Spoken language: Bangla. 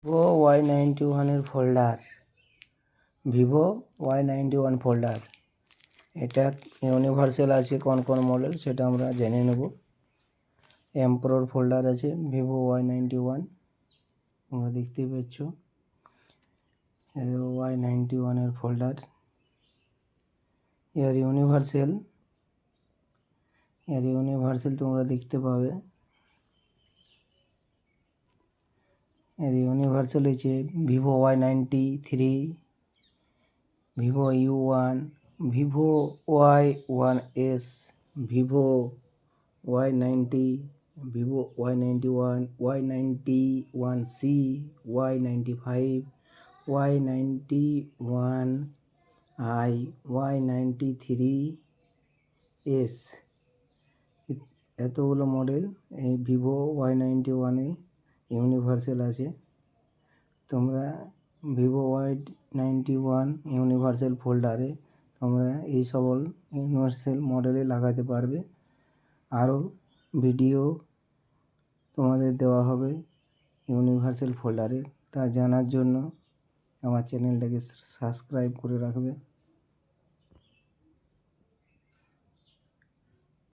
Vivo Y91 folder, Vivo Y91 folder. এটা ইউনিভার্সাল আছে কোন কোন মডেল সেটা আমরা জেনে নেব। এমপ্রোর ফোল্ডার আছে ভিভো Y91, তোমরা দেখতেই পাচ্ছ Y91 ফোল্ডার। এর ইউনিভার্সাল তোমরা দেখতে পাবে। এর ইউনিভার্সাল হচ্ছে Vivo Y93, Vivo U1, Vivo Y1S, Vivo Y90, Vivo Y91, Y91C, Y95, Y91I, Y93S, এতগুলো মডেল এই ভিভো Y91 ইউনিভার্সাল আছে। তোমরা ভিভো Y91 ইউনিভার্সাল ফোল্ডারে তোমরা এই সকল ইউনিভার্সাল মডেলে লাগাতে পারবে। আরও ভিডিও তোমাদের দেওয়া হবে ইউনিভার্সাল ফোল্ডারে। তা জানার জন্য আমার চ্যানেলটাকে সাবস্ক্রাইব করে রাখবে।